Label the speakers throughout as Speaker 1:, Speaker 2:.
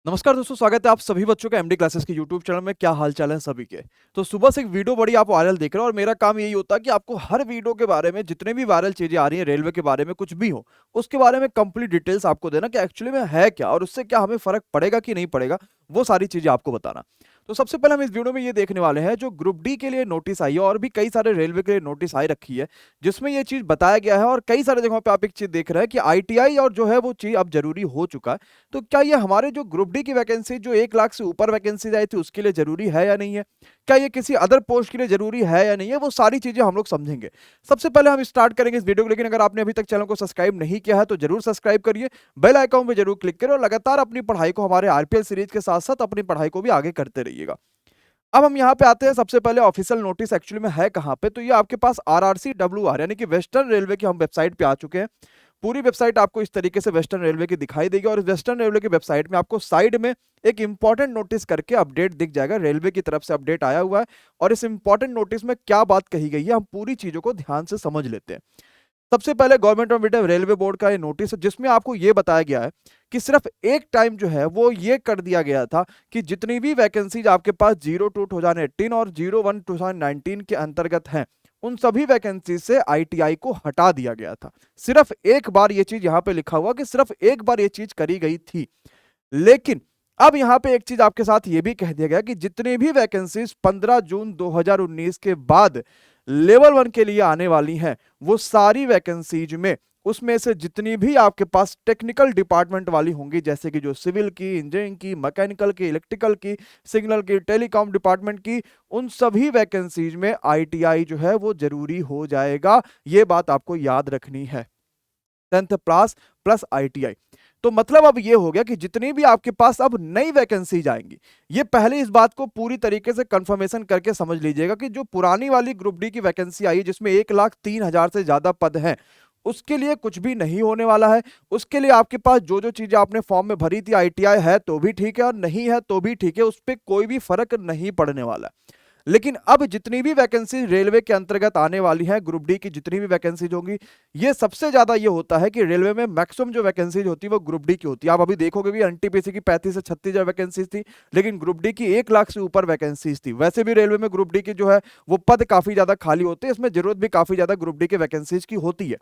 Speaker 1: नमस्कार दोस्तों, स्वागत है आप सभी बच्चों का एमडी क्लासेस के यूट्यूब चैनल में। क्या हाल चाल है सभी के। तो सुबह से एक वीडियो बड़ी आप वायरल देख रहे हो और मेरा काम यही होता है कि आपको हर वीडियो के बारे में जितने भी वायरल चीजें आ रही हैं, रेलवे के बारे में कुछ भी हो, उसके बारे में कंप्लीट डिटेल्स आपको देना कि एक्चुअली में है क्या और उससे क्या हमें फर्क पड़ेगा कि नहीं पड़ेगा, वो सारी चीजें आपको बताना। तो सबसे पहले हम इस वीडियो में ये देखने वाले हैं जो ग्रुप डी के लिए नोटिस आई है और भी कई सारे रेलवे के लिए नोटिस आई रखी है, जिसमें ये चीज बताया गया है और कई सारे जगहों पे आप एक चीज देख रहे हैं कि आईटीआई और जो है वो चीज अब जरूरी हो चुका है। तो क्या ये हमारे जो ग्रुप डी की वैकेंसी जो 1 लाख से ऊपर वैकेंसी आई थी उसके लिए जरूरी है या नहीं है, क्या ये किसी अदर पोस्ट के लिए जरूरी है या नहीं है, वो सारी चीजें हम लोग समझेंगे। सबसे पहले हम स्टार्ट करेंगे इस वीडियो को, लेकिन अगर आपने अभी तक चैनल को सब्सक्राइब नहीं किया है तो जरूर सब्सक्राइब करिए, बेल आइकॉन पे जरूर क्लिक करें और लगातार अपनी पढ़ाई को हमारे आरपीएल सीरीज के साथ साथ अपनी पढ़ाई को भी आगे करते रहिएगा। अब हम यहाँ पे आते हैं, सबसे पहले ऑफिशियल नोटिस एक्चुअली में है कहाँ पे, तो ये आपके पास RRCWR यानी कि वेस्टर्न रेलवे की हम वेबसाइट पे आ चुके हैं। पूरी वेबसाइट आपको इस तरीके से वेस्टर्न रेलवे की दिखाई देगी और वेस्टर्न रेलवे की वेबसाइट में आपको साइड में एक इंपॉर्टेंट नोटिस करके अपडेट दिख जाएगा, रेलवे की तरफ से अपडेट आया हुआ है। और इस इंपॉर्टेंट नोटिस में क्या बात कही गई है, हम पूरी चीजों को ध्यान से समझ लेते हैं। सबसे पहले government of India railway board का ये नोटिस है, जिसमें आपको ये बताया गया है कि सिर्फ एक टाइम जो है वो ये कर दिया गया था कि जितनी भी वैकेंसीज आपके पास 02/2018 और 01/2019 के अंतर्गत हैं, उन सभी वैकेंसी से आईटीआई को हटा दिया गया था। सिर्फ एक बार ये चीज यहां पे लिखा हुआ कि सिर्फ एक बार ये चीज करी गई थी। लेकिन अब यहां पे एक चीज आपके साथ ये भी कह दिया गया कि जितनी भी वैकेंसीज 15 जून 2019 के बाद लेवल 1 के लिए आने वाली हैं, वो सारी वैकेंसीज में उसमें से जितनी भी आपके पास टेक्निकल डिपार्टमेंट वाली होंगी, जैसे कि जो सिविल की, इंजीनियरिंग की, मैकेनिकल की, इलेक्ट्रिकल की, सिग्नल की, टेलीकॉम डिपार्टमेंट की, उन सभी वैकेंसीज में आईटीआई जो है वो जरूरी हो जाएगा। ये बात आपको याद रखनी है, 10th पास प्लस आईटीआई। तो मतलब अब ये हो गया कि जितनी भी आपके पास अब नई वैकेंसी जाएंगी, ये पहले इस बात को पूरी तरीके से कंफर्मेशन करके समझ लीजिएगा कि जो पुरानी वाली ग्रुप डी की वैकेंसी आई है जिसमें 1,03,000 से ज्यादा पद हैं, उसके लिए कुछ भी नहीं होने वाला है। उसके लिए आपके पास जो जो चीजें आपने फॉर्म में भरी थी, आईटीआई है तो भी ठीक है और नहीं है तो भी ठीक है, उस पर कोई भी फर्क नहीं पड़ने वाला। लेकिन अब जितनी भी वैकेंसी रेलवे के अंतर्गत आने वाली है, ग्रुप डी की जितनी भी वैकेंसीज होंगी, ये सबसे ज्यादा ये होता है कि रेलवे में मैक्सिमम जो वैकेंसीज होती है वो ग्रुप डी की होती है। आप अभी देखोगे भी एनटीपीसी की 35 से 36 हजार वैकेंसीज थी, लेकिन ग्रुप डी की 1 लाख से ऊपर वैकेंसीज थी। वैसे भी रेलवे में ग्रुप डी की जो है वो पद काफी ज्यादा खाली होते हैं, इसमें जरूरत भी काफी ज्यादा ग्रुप डी के वैकेंसीज की होती है।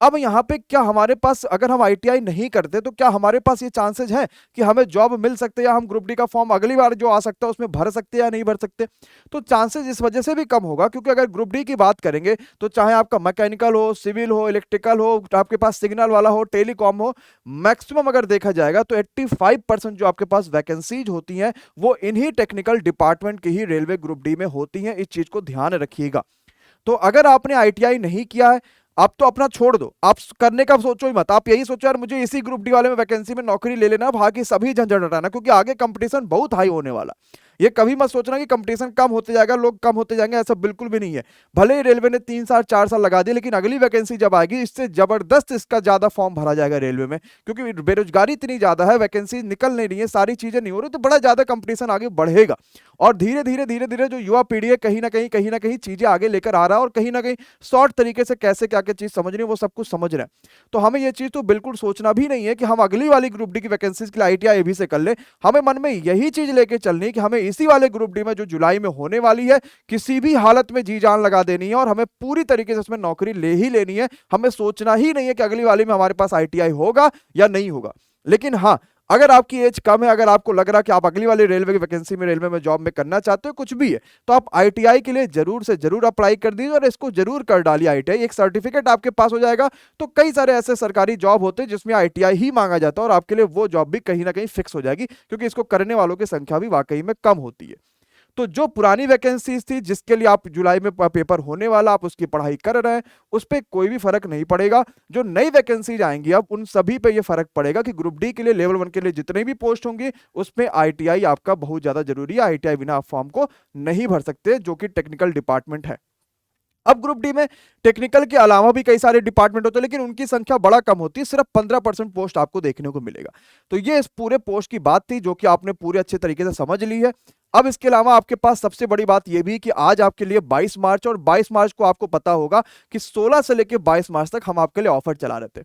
Speaker 1: अब यहाँ पे क्या हमारे पास, अगर हम आईटीआई नहीं करते तो क्या हमारे पास ये चांसेस हैं कि हमें जॉब मिल सकते या हम ग्रुप डी का फॉर्म अगली बार जो आ सकता है उसमें भर सकते या नहीं भर सकते? तो चांसेस इस वजह से भी कम होगा क्योंकि अगर ग्रुप डी की बात करेंगे तो चाहे आपका मैकेनिकल हो, सिविल हो, इलेक्ट्रिकल हो, आपके पास सिग्नल वाला हो, टेलीकॉम हो, मैक्सिमम अगर देखा जाएगा तो 85% जो आपके पास वैकेंसीज होती हैं वो इन्हीं टेक्निकल डिपार्टमेंट की ही रेलवे ग्रुप डी में होती हैं। इस चीज को ध्यान रखिएगा। तो अगर आपने आईटीआई नहीं किया है, आप तो अपना छोड़ दो, आप करने का सोचो ही मत। आप यही सोचो यार मुझे इसी ग्रुप डी वाले में वैकेंसी में नौकरी ले लेना, बाकी सभी झंझट हटाना, क्योंकि आगे कंपटीशन बहुत हाई होने वाला। ये कभी मत सोचना कि कंपटीशन कम होते जाएगा, लोग कम होते जाएंगे, ऐसा बिल्कुल भी नहीं है। भले ही रेलवे ने 3 साल 4 साल लगा दिए, लेकिन अगली वैकेंसी जब आएगी इससे जबरदस्त इसका ज्यादा फॉर्म भरा जाएगा रेलवे में, क्योंकि बेरोजगारी इतनी ज्यादा है, वैकेंसी निकल नहीं रही है, सारी चीजें नहीं हो रही, तो बड़ा ज्यादा कंपटीशन आगे बढ़ेगा। और धीरे धीरे जो युवा पीढ़ी है कहीं ना कहीं चीजें आगे लेकर आ रहा है और कहीं ना कहीं शॉर्ट तरीके से कैसे क्या क्या चीज समझनी है वो सब कुछ समझ रहे हैं। तो हमें ये चीज तो बिल्कुल सोचना भी नहीं है कि हम अगली वाली ग्रुप डी की वैकेंसीज के लिए आईटीआई भी से कर ले। हमें मन में यही चीज लेके चलनी है कि हमें इसी वाले ग्रुप डी में जो जुलाई में होने वाली है किसी भी हालत में जी जान लगा देनी है और हमें पूरी तरीके से उसमें नौकरी ले ही लेनी है। हमें सोचना ही नहीं है कि अगली वाली में हमारे पास आईटीआई होगा या नहीं होगा। लेकिन हाँ, अगर आपकी एज कम है, अगर आपको लग रहा है कि आप अगली वाली रेलवे की वैकेंसी में रेलवे में जॉब में करना चाहते हो, कुछ भी है, तो आप आईटीआई के लिए जरूर से जरूर अप्लाई कर दीजिए और इसको जरूर कर डालिए। आईटीआई एक सर्टिफिकेट आपके पास हो जाएगा, तो कई सारे ऐसे सरकारी जॉब होते हैं जिसमें आईटीआई ही मांगा जाता है और आपके लिए वो जॉब भी कहीं ना कहीं फिक्स हो जाएगी, क्योंकि इसको करने वालों की संख्या भी वाकई में कम होती है। तो जो पुरानी वैकेंसीज थी जिसके लिए आप जुलाई में पेपर होने वाला, आप उसकी पढ़ाई कर रहे हैं, उस पर कोई भी फर्क नहीं पड़ेगा। जो नई वैकेंसीज आएंगी अब उन सभी पे ये फर्क पड़ेगा कि ग्रुप डी के लिए लेवल 1 के लिए जितने भी पोस्ट होंगी उसमें आईटीआई आपका बहुत ज्यादा जरूरी है। आईटीआई बिना आप फॉर्म को नहीं भर सकते, जो कि टेक्निकल डिपार्टमेंट है। अब ग्रुप डी में टेक्निकल के अलावा भी कई सारे डिपार्टमेंट होते हैं, लेकिन उनकी संख्या बड़ा कम होती है, सिर्फ 15% पोस्ट आपको देखने को मिलेगा। तो ये इस पूरे पोस्ट की बात थी जो कि आपने पूरे अच्छे तरीके से समझ ली है। अब इसके अलावा आपके पास सबसे बड़ी बात यह भी कि आज आपके लिए 22 मार्च और 22 मार्च को आपको पता होगा कि 16 से लेकर 22 मार्च तक हम आपके लिए ऑफर चला रहे थे।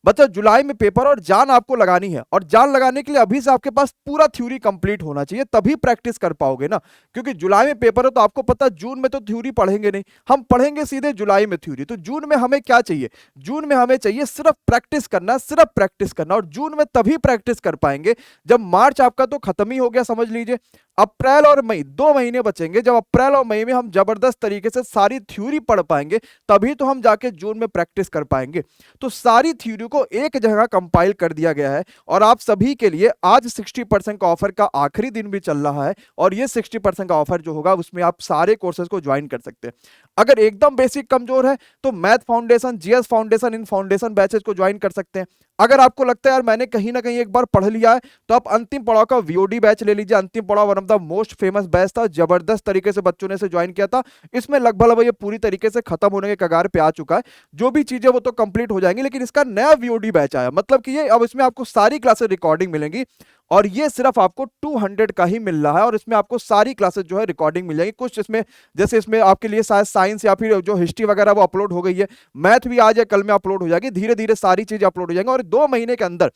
Speaker 1: बच्चा जुलाई में पेपर और जान आपको लगानी है, और जान लगाने के लिए अभी से आपके पास पूरा थ्योरी कंप्लीट होना चाहिए, तभी प्रैक्टिस कर पाओगे ना। क्योंकि जुलाई में पेपर है तो आपको पता जून में तो थ्योरी पढ़ेंगे नहीं, हम पढ़ेंगे सीधे जुलाई में थ्योरी। तो जून में हमें क्या चाहिए? जून में हमें चाहिए सिर्फ प्रैक्टिस करना, सिर्फ प्रैक्टिस करना। और जून में तभी प्रैक्टिस कर पाएंगे जब मार्च आपका तो खत्म ही हो गया, समझ लीजिए। अप्रैल और मई 2 महीने बचेंगे, जब अप्रैल और मई में हम जबरदस्त तरीके से सारी थ्योरी पढ़ पाएंगे, तभी तो हम जाके जून में प्रैक्टिस कर पाएंगे। तो सारी थ्योरी को एक जगह कंपाइल कर दिया गया है, और आप सभी के लिए आज 60% का ऑफर का आखिरी दिन भी चल रहा है। और ये 60% का ऑफर जो होगा उसमें आप सारे कोर्सेज को ज्वाइन कर सकते हैं। अगर एकदम बेसिक कमजोर है तो मैथ फाउंडेशन, जीएस फाउंडेशन, इन फाउंडेशन बैचेस को ज्वाइन कर सकते हैं। अगर आपको लगता है यार मैंने कहीं ना कहीं एक बार पढ़ लिया है, तो आप अंतिम पड़ाव का वीओडी बैच ले लीजिए। अंतिम पड़ाव one of the most famous batch था, जबरदस्त तरीके से बच्चों ने इसे ज्वाइन किया था। इसमें लगभग ये पूरी तरीके से खत्म होने के कगार पे आ चुका है। जो भी चीजें वो तो कंप्लीट हो जाएंगी, लेकिन इसका नया वीओडी बैच आया, मतलब कि ये अब इसमें आपको सारी क्लासेस रिकॉर्डिंग मिलेंगी, और ये सिर्फ आपको 200 का ही मिल रहा है। और इसमें आपको सारी क्लासेस जो है रिकॉर्डिंग मिल जाएगी। कुछ इसमें जैसे इसमें आपके लिए शायद साइंस या फिर जो हिस्ट्री वगैरह वो अपलोड हो गई है, मैथ भी आज या कल में अपलोड हो जाएगी, धीरे धीरे सारी चीजें अपलोड हो जाएंगी। और 2 महीने के अंदर,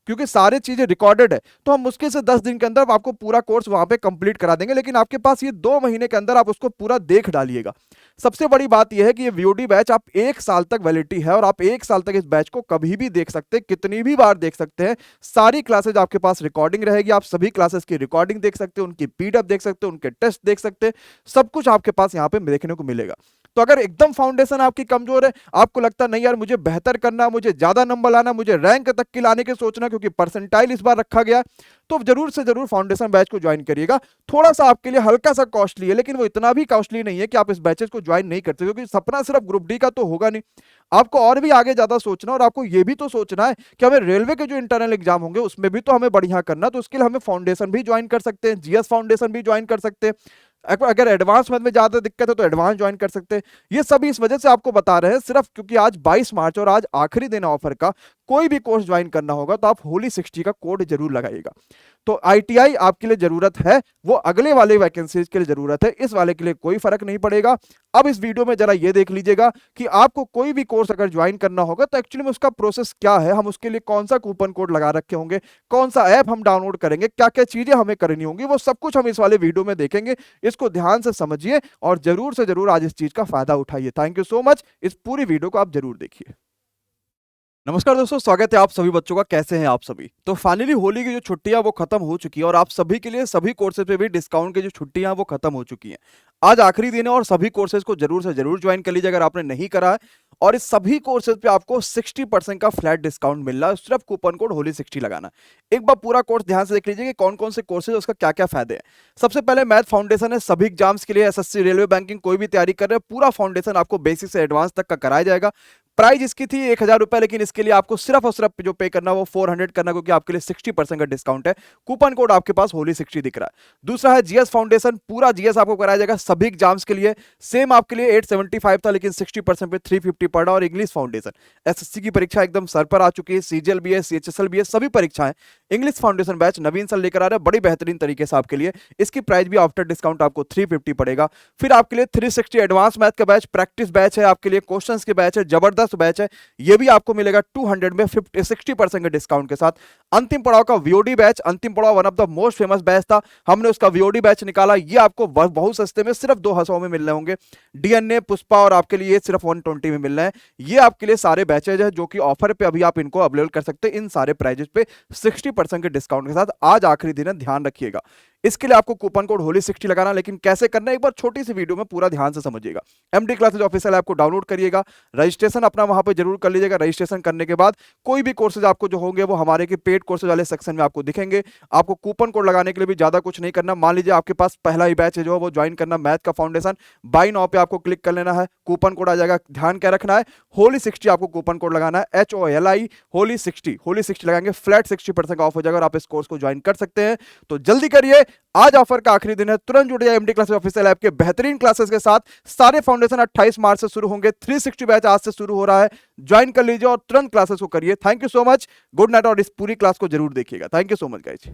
Speaker 1: क्योंकि सारी चीजें रिकॉर्डेड है, तो हम मुश्किल से 10 दिन के अंदर आपको पूरा कोर्स वहां पे कंप्लीट करा देंगे। लेकिन आपके पास ये 2 महीने के अंदर आप उसको पूरा देख डालिएगा। सबसे बड़ी बात यह है कि ये वीओडी बैच आप 1 साल तक वैलिडिटी है, और आप 1 साल तक इस बैच को कभी भी देख सकते हैं, कितनी भी बार देख सकते हैं। सारी क्लासेज आपके पास रिकॉर्डिंग रहेगी, आप सभी क्लासेस की रिकॉर्डिंग देख सकते हैं, उनकी पीडीएफ देख सकते हैं, उनके टेस्ट देख सकते हैं, सब कुछ आपके पास यहाँ पे देखने को मिलेगा। तो अगर एकदम फाउंडेशन आपकी कमजोर है, आपको लगता नहीं यार मुझे बेहतर करना, मुझे ज्यादा नंबर लाना, मुझे रैंक तक की लाने के सोचना, क्योंकि परसेंटाइल इस बार रखा गया, तो जरूर से जरूर फाउंडेशन बैच को ज्वाइन करिएगा। थोड़ा सा आपके लिए हल्का सा कॉस्टली है, लेकिन वो इतना भी कॉस्टली नहीं है कि आप इस बैचेस को ज्वाइन नहीं करते, क्योंकि सपना सिर्फ ग्रुप डी का तो होगा नहीं, आपको और भी आगे ज्यादा सोचना। और आपको ये भी तो सोचना है कि हमें रेलवे के जो इंटरनल एग्जाम होंगे उसमें भी तो हमें बढ़िया करना, तो उसके लिए हमें फाउंडेशन भी ज्वाइन कर सकते हैं, जीएस फाउंडेशन भी ज्वाइन कर सकते हैं। अगर एडवांस मैथ में ज्यादा दिक्कत है तो एडवांस ज्वाइन कर सकते हैं। ये सभी इस वजह से आपको बता रहे हैं, सिर्फ क्योंकि आज 22 मार्च और आज आखिरी दिन ऑफर का। कोई भी कोर्स ज्वाइन करना होगा तो आप होली 60 का कोड जरूर लगाइएगा। तो आईटीआई आपके लिए जरूरत है, वो अगले वाले वैकेंसीज के लिए जरूरत है, इस वाले के लिए कोई फर्क नहीं पड़ेगा। अब इस वीडियो में जरा ये देख लीजिएगा कि आपको कोई भी कोर्स अगर ज्वाइन करना होगा तो एक्चुअली में उसका प्रोसेस क्या है, हम उसके लिए कौन सा कूपन कोड लगा रखे होंगे, कौन सा ऐप हम डाउनलोड करेंगे, क्या क्या चीजें हमें करनी होंगी, वो सब कुछ हम इस वाले वीडियो में देखेंगे। इसको ध्यान से समझिए और जरूर से जरूर आज इस चीज का फायदा उठाइए। Thank you so much. इस पूरी वीडियो को आप जरूर देखिए। नमस्कार दोस्तों, स्वागत है आप सभी बच्चों का। कैसे हैं आप सभी? तो फाइनली होली की जो छुट्टियां वो खत्म हो चुकी है, और आप सभी के लिए सभी कोर्सेज पे भी डिस्काउंट की जो छुट्टियां वो खत्म हो चुकी हैं। आज आखिरी दिन है और सभी कोर्सेज को जरूर से जरूर ज्वाइन कर लीजिए अगर आपने नहीं करा है। और इस सभी कोर्सेज पे आपको 60% का फ्लैट डिस्काउंट मिल रहा है, सिर्फ कूपन कोड होली 60 लगाना। एक बार पूरा कोर्स ध्यान से देख लीजिए कि कौन कौन से कोर्सेज, उसका क्या क्या फायदे हैं। सबसे पहले मैथ फाउंडेशन है, सभी एग्जाम्स के लिए, एसएससी, रेलवे, बैंकिंग, कोई भी तैयारी कर रहे हैं, पूरा फाउंडेशन आपको बेसिक से एडवांस तक का कराया जाएगा। प्राइस इसकी थी 1000 रुपए, लेकिन इसके लिए आपको सिर्फ और सिर्फ जो पे करना वो 400 करना, क्योंकि आपके लिए 60% का डिस्काउंट है। कूपन कोड आपके पास होली 60 दिख रहा है। दूसरा है जीएस फाउंडेशन, पूरा जीएस आपको कराया जाएगा सभी एग्जाम्स के लिए। सेम आपके लिए 875 था, लेकिन 60% पे 350 पड़ा। और इंग्लिश फाउंडेशन, एसएससी की परीक्षा एकदम सर पर आ चुकी है, सीजीएल भी है, सीएचएसएल भी है, सभी परीक्षाएं। इंग्लिश फाउंडेशन बैच नवीन सर लेकर आ रहे हैं, बड़ी बेहतरीन तरीके से आपके लिए। इसकी प्राइस भी आफ्टर डिस्काउंट आपको 350 पड़ेगा। फिर आपके लिए 360 एडवांस मैथ का बैच, प्रैक्टिस बैच है आपके लिए, क्वेश्चंस के बैच है, जबरदस्त बैच है, ये भी आपको मिलेगा 200 में 60% के डिस्काउंट के साथ। अंतिम पड़ाव का वीओडी बैच, अंतिम पड़ाव one of the most famous batch था, हमने उसका वीओडी बैच निकाला, ये आपको बहुत सस्ते में सिर्फ 200 में मिल रहे होंगे। डीएनए, पुष्पा और आपके लिए सिर्फ 120 में मिल रहे हैं। ये आपके लिए सारे बैचेज है जो कि ऑफर पे अभी आप इनको अवेलेबल कर सकते हैं, इन सारे प्राइजेस पे 60% के डिस्काउंट के साथ। आज आखिरी दिन है, ध्यान रखिएगा। इसके लिए आपको कूपन कोड होली 60 लगाना, लेकिन कैसे करना है एक बार छोटी सी वीडियो में पूरा ध्यान से समझिएगा। एमडी क्लासेज ऑफिशियल ऐप को डाउनलोड करिएगा, रजिस्ट्रेशन अपना वहां पे जरूर कर लीजिएगा। रजिस्ट्रेशन करने के बाद कोई भी कोर्सेज आपको जो होंगे वो हमारे के पेड कोर्सेज वाले सेक्शन में आपको दिखेंगे। आपको कूपन कोड लगाने के लिए भी ज्यादा कुछ नहीं करना। मान लीजिए आपके पास पहला ही बैच है जो वो ज्वाइन करना मैथ का फाउंडेशन, बाय नाउ पे आपको क्लिक कर लेना है, कूपन कोड आ जाएगा। ध्यान क्या रखना है, होली 60 आपको कूपन कोड लगाना है, HOLI होली 60, होली 60 लगाएंगे, फ्लैट 60% ऑफ हो जाएगा और आप इस कोर्स को ज्वाइन कर सकते हैं। तो जल्दी करिए, आज ऑफर का आखिरी दिन है, तुरंत जुड़ जाए एमडी क्लासेस ऑफिशियल ऐप के बेहतरीन क्लासेस के साथ। सारे फाउंडेशन 28 मार्च से शुरू होंगे, 360 बैच आज से शुरू हो रहा है, ज्वाइन कर लीजिए और तुरंत क्लासेस को करिए। Thank you so much, good night, और इस पूरी क्लास को जरूर देखिएगा। Thank you so much guys.